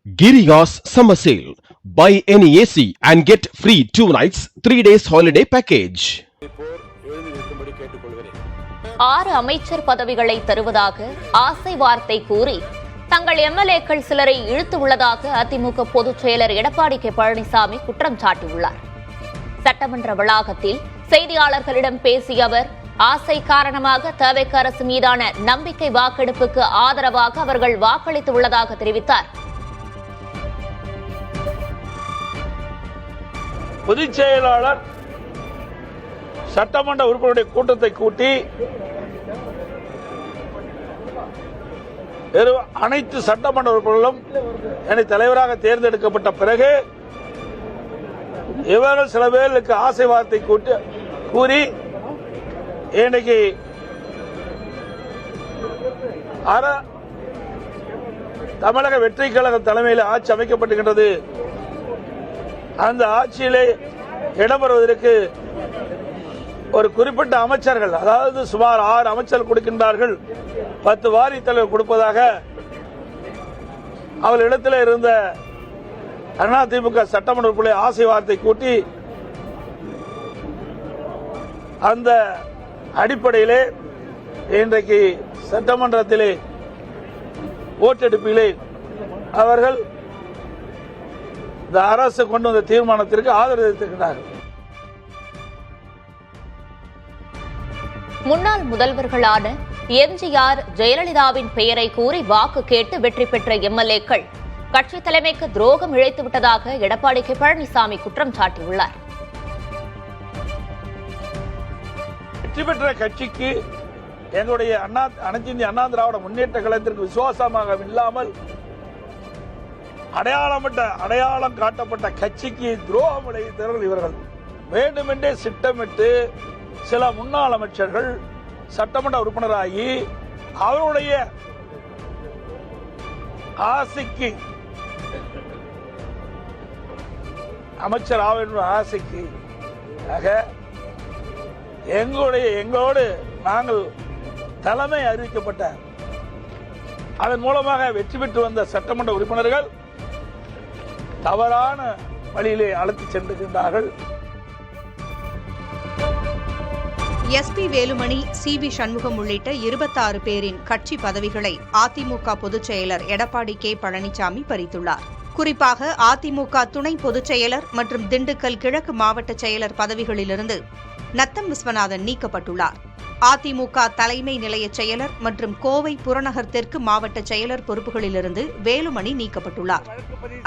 Giriya's summer sale. Buy any AC and get free 2 nights, 3 days holiday package. 6 அமைச்சர் பதவிகளை தருவதாக ஆசை வார்த்தை கூறி தங்கள் எம்எல்ஏக்கள் சிலரை இழுத்து உள்ளதாக அதிமுக பொதுச் செயலர் எடப்பாடி கே பழனிசாமி குற்றம் சாட்டியுள்ளார். சட்டமன்ற வளாகத்தில் செய்தியாளர்களிடம் பேசிய அவர், ஆசை காரணமாக தவிக அரசு மீதான நம்பிக்கை வாக்கெடுப்புக்கு ஆதரவாக அவர்கள் வாக்களித்துள்ளதாக தெரிவித்தார். பொதுச் செயலாளர் சட்டமன்ற உறுப்பினருடைய கூட்டத்தை கூட்டி அனைத்து சட்டமன்ற உறுப்பினர்களும் என்னை தலைவராக தேர்ந்தெடுக்கப்பட்ட பிறகு இவர்கள் சில பேருக்கு ஆசை வார்த்தை கூறி இன்னைக்கு தமிழக வெற்றி கழக தலைமையில் ஆட்சி அமைக்கப்பட்டுகின்றது. அந்த ஆட்சியிலே இடம்பெறுவதற்கு ஒரு குறிப்பிட்ட அமைச்சர்கள், அதாவது சுமார் 6 அமைச்சர்கள் கொடுக்கின்றார்கள், 10 வாரி தலைவர் கொடுப்பதாக அவர்களிடத்தில் இருந்த அதிமுக சட்டமன்ற உறுப்பினர் ஆசை வார்த்தை கூட்டி அந்த அடிப்படையிலே இன்றைக்கு சட்டமன்றத்திலே ஓட்டெடுப்பிலே அவர்கள் இந்த அரசு கொண்டு வந்த தீர்மானத்திற்கு ஆதரவு தெரிவித்திருக்கிறார்கள். முன்னாள் முதல்வர்களான எம்ஜிஆர், ஜெயலலிதாவின் பெயரை கூறி வாக்கு கேட்டு வெற்றி பெற்ற எம்எல்ஏக்கள் கட்சி தலைமைக்கு துரோகம் இழைத்துவிட்டதாக எடப்பாடி கே பழனிசாமி குற்றம் சாட்டியுள்ளார். வெற்றி பெற்ற கட்சிக்கு எங்களுடைய அனைத்து இந்திய அண்ணா திராவிட முன்னேற்ற கழகத்திற்கு விசுவாசமாக இல்லாமல் அடையாளம் காட்டப்பட்ட கட்சிக்கு துரோகம் விளைவித்தவர்கள் இவர்கள். வேண்டுமென்றே திட்டமிட்டு சில முன்னாள் அமைச்சர்கள் சட்டமன்ற உறுப்பினராகி அவருடைய ஆசைக்கு அமைச்சர் ஆசைக்கு எங்களோடு நாங்கள் தலைமை அறிவிக்கப்பட்ட அதன் மூலமாக வெற்றி பெற்று வந்த சட்டமன்ற உறுப்பினர்கள் தவறான வழியிலே அழைத்து சென்றிருக்கின்றார்கள். SP Velumani, C V. சண்முகம் உள்ளிட்ட 26 பேரின் கட்சி பதவிகளை அதிமுக பொதுச் செயலர் எடப்பாடி கே பழனிசாமி பறித்துள்ளார். குறிப்பாக அதிமுக துணை பொதுச் செயலர் மற்றும் திண்டுக்கல் கிழக்கு மாவட்ட செயலர் பதவிகளிலிருந்து நத்தம் விஸ்வநாதன் நீக்கப்பட்டுள்ளார். அதிமுக தலைமை நிலைய செயலர் மற்றும் கோவை புறநகர் தெற்கு மாவட்ட செயலர் பொறுப்புகளிலிருந்து வேலுமணி நீக்கப்பட்டுள்ளார்.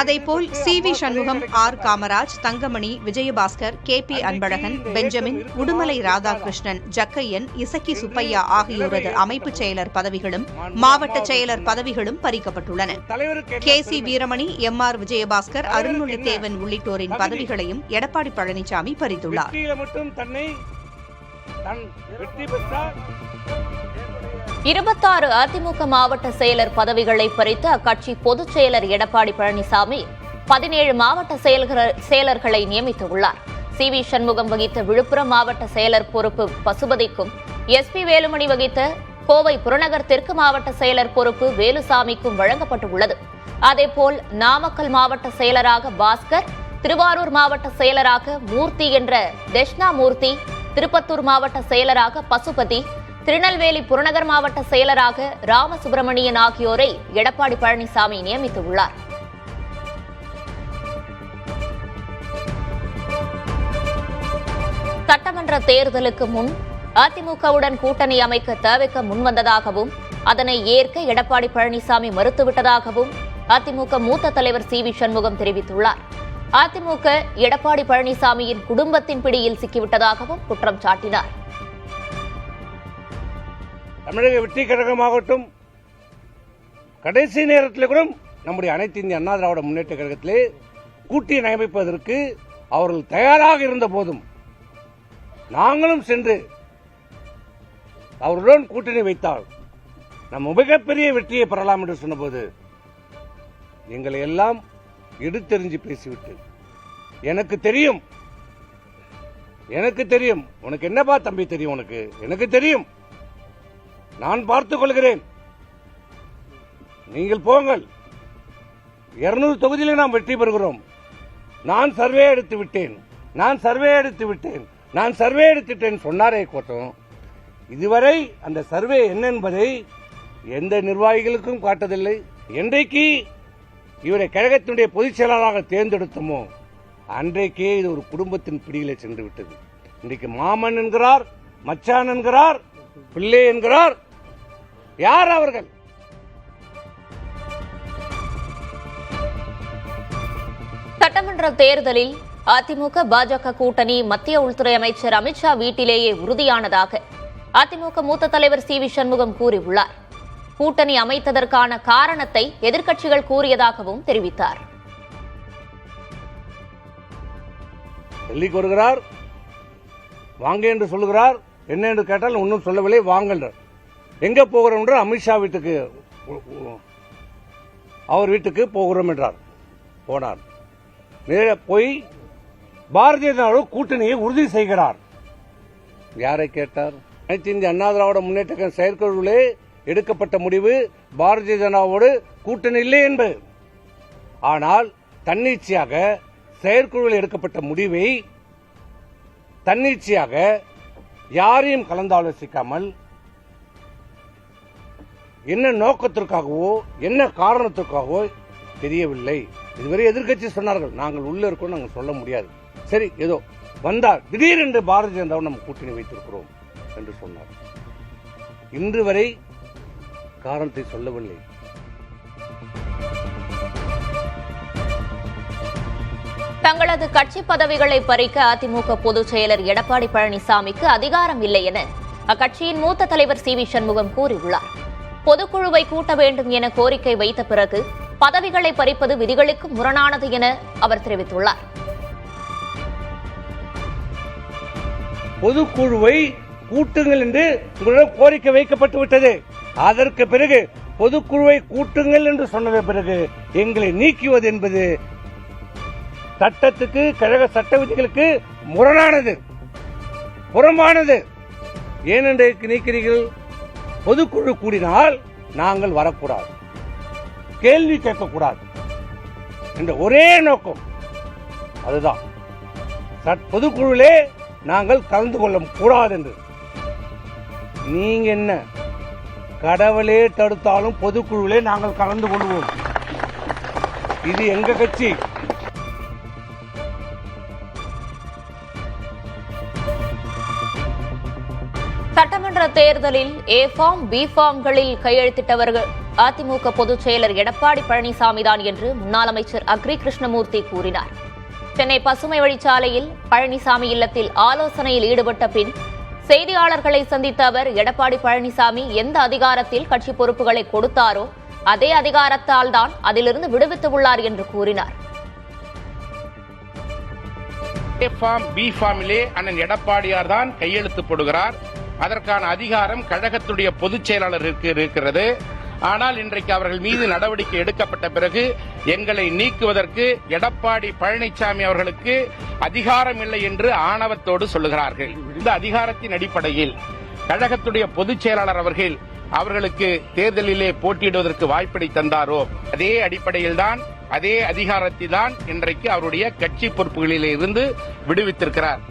அதேபோல் C V. Shanmugam, R. Kamaraj, Thangamani, Vijayabaskar, K P. Anbazhagan, Benjamin, Udumalai Radhakrishnan, Jakkaiyan, Isakki Subbaiah ஆகியோரது அமைப்பு செயலர் பதவிகளும் மாவட்ட செயலர் பதவிகளும் பறிக்கப்பட்டுள்ளன. கே.சி. வீரமணி, எம்.ஆர். விஜயபாஸ்கர், அருள்மொழித்தேவன் உள்ளிட்டோரின் பதவிகளையும் எடப்பாடி பழனிசாமி பறித்துள்ளார். 26 அதிமுக மாவட்ட செயலர் பதவிகளை பறித்து அக்கட்சி பொதுச் செயலர் எடப்பாடி பழனிசாமி 17 மாவட்ட செயலர்களை நியமித்துள்ளார். சி.வி. சண்முகம் வகித்த விழுப்புரம் மாவட்ட செயலர் பொறுப்பு பசுபதிக்கும், எஸ்.பி. வேலுமணி வகித்த கோவை புறநகர் தெற்கு மாவட்ட செயலர் பொறுப்பு வேலுசாமிக்கும் வழங்கப்பட்டுள்ளது. அதேபோல் நாமக்கல் மாவட்ட செயலராக பாஸ்கர், திருவாரூர் மாவட்ட செயலராக மூர்த்தி என்ற தட்சிணாமூர்த்தி, திருப்பத்தூர் மாவட்ட செயலராக பசுபதி, திருநெல்வேலி புறநகர் மாவட்ட செயலராக ராமசுப்பிரமணியன் ஆகியோரை எடப்பாடி பழனிசாமி நியமித்துள்ளார். சட்டமன்ற தேர்தலுக்கு முன் அதிமுகவுடன் கூட்டணி அமைக்க தவிக முன்வந்ததாகவும் அதனை ஏற்க எடப்பாடி பழனிசாமி மறுத்துவிட்டதாகவும் அதிமுக மூத்த தலைவர் சி.வி. சண்முகம் தெரிவித்துள்ளார். அதிமுக எடப்பாடி பழனிசாமியின் குடும்பத்தின் பிடியில் சிக்கிவிட்டதாகவும் குற்றம் சாட்டினார். தமிழக வெற்றி கழகமாகட்டும், கடைசி நேரத்தில் கூட நம்முடைய அனைத்து இந்திய அண்ணா திராவிட முன்னேற்ற கழகத்திலே கூட்டணி அமைப்பதற்கு அவர்கள் தயாராக இருந்த போதும் நாங்களும் சென்று அவருடன் கூட்டணி வைத்தால் நம்ம மிகப்பெரிய வெற்றியை பெறலாம் என்று சொன்னபோது எங்களை எல்லாம் எடுத்தெறிஞ்சு பேசிவிட்டு, எனக்கு தெரியும் உனக்கு என்னப்பா தம்பி தெரியும், எனக்கு தெரியும், நான் பார்த்துக் கொள்கிறேன், நீங்கள் போங்கள், 200 தொகுதியிலே நாம் வெற்றி பெறுகிறோம். நான் சர்வே எடுத்து விட்டேன், நான் சர்வே எடுத்து விட்டேன், நான் சர்வே எடுத்துட்டேன் சொன்னாரே கோட்டம். இதுவரை அந்த சர்வே என்ன என்பதை எந்த நிர்வாகிகளுக்கும் காட்டதில்லை. என்றைக்கு இவரை கழகத்தினுடைய பொதுச் செயலாளராக தேர்ந்தெடுத்தோமோ அன்றைக்கே இது ஒரு குடும்பத்தின் பிடியிலே சென்று விட்டது. இன்றைக்கு மாமன் என்கிறார், மச்சான் என்கிறார், பிள்ளை என்கிறார். யார் அவர்கள்? சட்டமன்ற தேர்தலில் அதிமுக பாஜக கூட்டணி மத்திய உள்துறை அமைச்சர் அமித்ஷா வீட்டிலேயே உறுதியானதாக அதிமுக மூத்த தலைவர் சி வி சண்முகம் கூறியுள்ளார். கூட்டணி அமைத்ததற்கான காரணத்தை எதிர்க்கட்சிகள் கூறியதாகவும் தெரிவித்தார். டெல்லிக்கு வருகிறார், வாங்க என்று சொல்லுகிறார். என்ன என்று கேட்டால் ஒன்றும் சொல்லவில்லை, வாங்கன்றார். எங்க போகிறோம் என்று அமித்ஷா வீட்டுக்கு, அவர் வீட்டுக்கு போகிறோம் என்றார். போனார். நேர போய் பாரதிய ஜனதா கூட்டணியை உறுதி செய்கிறார். யாரை கேட்டார்? அனைத்து இந்திய அண்ணா திராவிட முன்னேற்ற கழக செயற்குழுவிலே எடுக்கப்பட்ட முடிவு பாரதிய ஜனதாவோடு கூட்டணி இல்லை என்பது. ஆனால் தன்னிச்சையாக செயற்குழுவில் எடுக்கப்பட்ட முடிவை தன்னிச்சையாக யாரையும் கலந்தாலோசிக்காமல் என்ன நோக்கத்திற்காகவோ என்ன காரணத்திற்காகவோ தெரியவில்லை. இதுவரை எதிர்க்கட்சி சொன்னார்கள், நாங்கள் உள்ள இருக்கோம், நாங்கள் சொல்ல முடியாது. சரி, ஏதோ வந்தார், திடீரென்று பாரதிய ஜனதாவை நம்ம கூட்டணி வைத்திருக்கிறோம் என்று சொன்னார். இன்று வரை காரணத்தை சொல்லவில்லை. தங்களது கட்சி பதவிகளை பறிக்க அதிமுக பொதுச் செயலர் எடப்பாடி பழனிசாமிக்கு அதிகாரம் இல்லை என அக்கட்சியின் மூத்த தலைவர் சி வி சண்முகம் கூறியுள்ளார். பொதுக்குழுவை கூட்ட வேண்டும் என கோரிக்கை வைத்த பிறகு பதவிகளை பறிப்பது விதிகளுக்கு முரணானது என அவர் தெரிவித்துள்ளார். பொதுக்குழுவை கூட்டுங்கள் என்று உங்களிடம் கோரிக்கை வைக்கப்பட்டு விட்டது. அதற்கு பிறகு பொதுக்குழுவை கூட்டுங்கள் என்று சொன்னதன் பிறகு எங்களை நீக்குவது என்பது சட்டத்துக்கு, கழக சட்ட விதிகளுக்கு முரணானது, புறம்பானது. ஏனென்று நீக்கிறீர்கள்? பொதுக்குழு கூடினால் நாங்கள் வரக்கூடாது, கேள்வி கேட்கக்கூடாது என்ற ஒரே நோக்கம். அதுதான் பொதுக்குழுவிலே நாங்கள் கலந்து கொள்ள கூடாது என்று. நீங்க என்ன கடவுளே தடுத்தாலும் பொதுக்குழுவிலே நாங்கள் கலந்து கொள்வோம். இது எங்க கட்சி. சட்டமன்ற தேர்தலில் ஏ ஃபார்ம், பி ஃபார்ம்களில் கையெழுத்திட்டவர்கள் அதிமுக பொதுச் செயலர் எடப்பாடி பழனிசாமி தான் என்று முன்னாள் அமைச்சர் அக்ரி கிருஷ்ணமூர்த்தி கூறினார். சென்னை பசுமை வழிச்சாலையில் பழனிசாமி இல்லத்தில் ஆலோசனையில் ஈடுபட்ட பின் செய்தியாளர்களை சந்தித்த அவர், எடப்பாடி பழனிசாமி எந்த அதிகாரத்தில் கட்சி பொறுப்புகளை கொடுத்தாரோ அதே அதிகாரத்தால் தான் அதிலிருந்து விடுவித்துள்ளார் என்று கூறினார். ஏ ஃபார்ம், பி ஃபார்மிலே அண்ணன் எடப்பாடியார் தான் கையெழுத்து போடுகிறார். அதற்கான அதிகாரம் கழகத்துடைய பொதுச் செயலாளருக்கு இருக்கிறது. ஆனால் இன்றைக்கு அவர்கள் மீது நடவடிக்கை எடுக்கப்பட்ட பிறகு எங்களை நீக்குவதற்கு எடப்பாடி பழனிசாமி அவர்களுக்கு அதிகாரம் இல்லை என்று ஆணவத்தோடு சொல்லுகிறார்கள். இந்த அதிகாரத்தின் அடிப்படையில் கழகத்துடைய பொதுச் செயலாளர் அவர்களுக்கு தேர்தலிலே போட்டியிடுவதற்கு வாய்ப்பை தந்தாரோ அதே அடிப்படையில் தான், அதே அதிகாரத்தை தான் இன்றைக்கு அவருடைய கட்சி பொறுப்புகளிலே இருந்து விடுவித்திருக்கிறார்.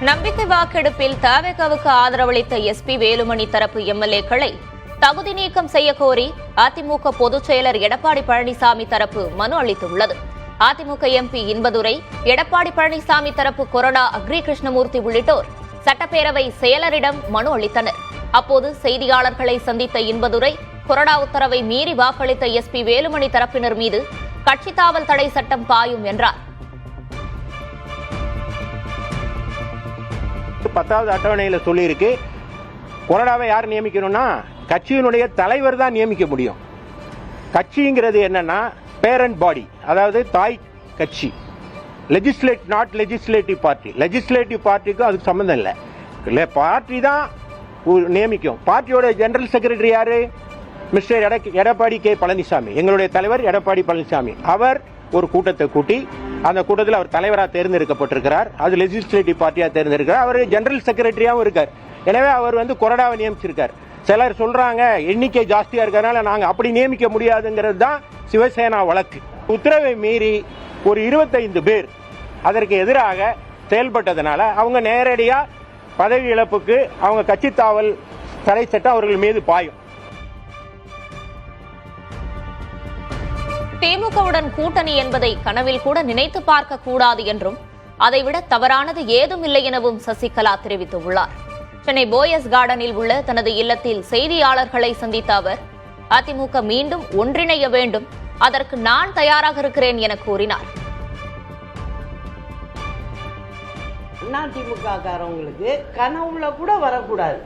நம்பிக்கை வாக்கெடுப்பில் தவேகாவுக்கு ஆதரவளித்த எஸ்பி வேலுமணி தரப்பு எம்எல்ஏக்களை தகுதி நீக்கம் செய்ய கோரி அதிமுக பொதுச் செயலர் எடப்பாடி பழனிசாமி தரப்பு மனு அளித்துள்ளது. அதிமுக எம்பி இன்பதுரை, எடப்பாடி பழனிசாமி தரப்பு கொறடா அக்ரி கிருஷ்ணமூர்த்தி உள்ளிட்டோர் சட்டப்பேரவை செயலரிடம் மனு அளித்தனர். அப்போது செய்தியாளர்களை சந்தித்த இன்பதுரை, கொறடா உத்தரவை மீறி வாக்களித்த எஸ்பி வேலுமணி தரப்பினர் மீது கட்சி தாவல் தடை சட்டம் பாயும் என்றார். 10வது அட்டவணையில் சொல்லியிருக்கு, கொறடாவை யார் நியமிக்கணும்னா கட்சியினுடைய தலைவர் தான் நியமிக்க முடியும். கட்சிங்கிறது என்னன்னா பேரண்ட் பாடி, அதாவது தாய் கட்சி. Not legislative party. லெஜிஸ்லேட்டிவ் பார்ட்டிக்கும் அதுக்கு சம்பந்தம் இல்லை. பார்ட்டி தான் நியமிக்கும். பார்ட்டியோட ஜெனரல் செக்ரட்டரி யாரு? மிஸ்டர் எடப்பாடி கே பழனிசாமி, எங்களுடைய தலைவர் எடப்பாடி பழனிசாமி. அவர் ஒரு கூட்டத்தை கூட்டி அந்த கூட்டத்தில் அவர் தலைவராக தேர்ந்தெடுக்கப்பட்டிருக்கிறார். அது லெஜிஸ்லேட்டிவ் பார்ட்டியாக தேர்ந்தெடுக்கிறார். அவர் ஜெனரல் செக்ரட்டரியாகவும் இருக்கார். எனவே அவர் கொறடாவை நியமிச்சிருக்கார். சிலர் சொல்றாங்க எண்ணிக்கை ஜாஸ்தியா இருக்கிறதுனால நாங்க அப்படி நியமிக்க முடியாதுங்கிறது தான் சிவசேனா வழக்கு. உத்தரவை மீறி ஒரு 25 பேர் அதற்கு எதிராக செயல்பட்டதனால அவங்க நேரடியா பதவி இழப்புக்கு அவங்க கட்சி தாவல் தடை சட்டம் அவர்கள் மீது பாயும். திமுகவுடன் கூட்டணி என்பதை கனவில் கூட நினைத்து பார்க்க கூடாது என்றும் அதைவிட தவறானது ஏதும் இல்லை எனவும் சசிகலா தெரிவித்துள்ளார். சென்னை போயஸ் கார்டனில் உள்ள தனது இல்லத்தில் செய்தியாளர்களை சந்தித்த அவர் அதிமுக மீண்டும் ஒன்றிணைய வேண்டும், அதற்கு நான் தயாராக இருக்கிறேன் என கூறினார். அதிமுக காரவங்களுக்கு கனவுல கூட வரக்கூடாது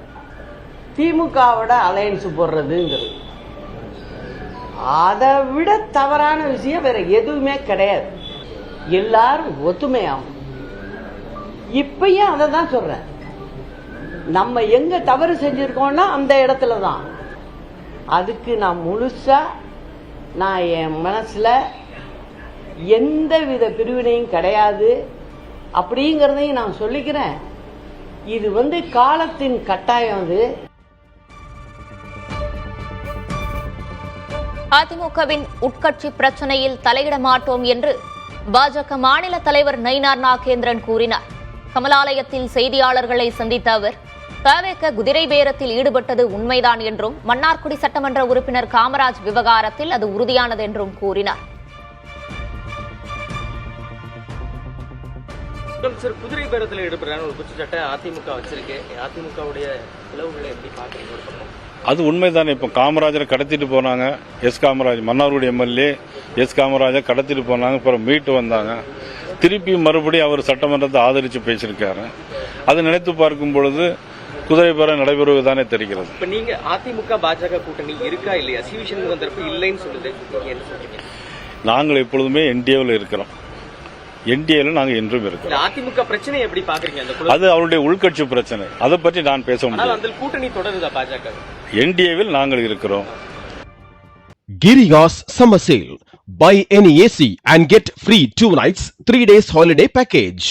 திமுகவோட அலையன்ஸ் போடுறதுங்கிறது. அதை விட தவறான விஷயம் வேற எதுவுமே கிடையாது. எல்லாரும் ஒத்துமையாகும். இப்பயும் அதை தான் சொல்றேன். நம்ம எங்க தவறு செஞ்சிருக்கோம்னா அந்த இடத்துல தான். அதுக்கு நான் முழுசா என் மனசுல எந்தவித பிரிவினையும் கிடையாது அப்படிங்கறதையும் நான் சொல்லிக்கிறேன். இது காலத்தின் கட்டாயம். அது அதிமுகவின் உட்கட்சி பிரச்சனையில் தலையிட மாட்டோம் என்று பாஜக மாநில தலைவர் நயினார் நாகேந்திரன் கூறினார். கமலாலயத்தில் செய்தியாளர்களை சந்தித்த அவர் தவேக குதிரை பேரத்தில் ஈடுபட்டது உண்மைதான் என்றும் மன்னார்குடி சட்டமன்ற உறுப்பினர் காமராஜ் விவகாரத்தில் அது உறுதியானது என்றும் கூறினார். குதிரை பேரத்தில் ஈடுபடுறான ஒரு குற்றச்சாட்டை அதிமுக வச்சிருக்கு. அதிமுகவுடைய பிளவுகளை எப்படி பாக்குறீங்க? அது உண்மைதானே. இப்போ காமராஜரை கடத்திட்டு போனாங்க. S Kamaraj Mannargudi MLA S காமராஜரை கடத்திட்டு போனாங்க. அப்புறம் மீட்டு வந்தாங்க. திருப்பி மறுபடியும் அவர் சட்டமன்றத்தை ஆதரித்து பேசியிருக்காரு. அதை நினைத்து பார்க்கும் பொழுது குதிரை பேரம் நடைபெறுவதுதானே தெரிகிறது. இப்ப நீங்க அதிமுக பாஜக கூட்டணி இருக்கா இல்லையா? சிவி சண்முகம் தரப்பு இல்லைன்னு சொல்லுது. நாங்கள் எப்பொழுதுமே என்டிஏவில் இருக்கிறோம். என்டிஏவில் நாங்கள் என்றும் இருக்கிறோம். அதிமுக பிரச்சனை எப்படி பாக்குறீங்க? அது அவருடைய உள்கட்சி பிரச்சனை. அதை பற்றி நான் பேச முடியாது. கூட்டணி தொடருதா பாஜக? என்டிஏவில் நாங்கள் இருக்கிறோம். Giriya's summer sale. Buy any AC and get free 2 nights, 3 days holiday package.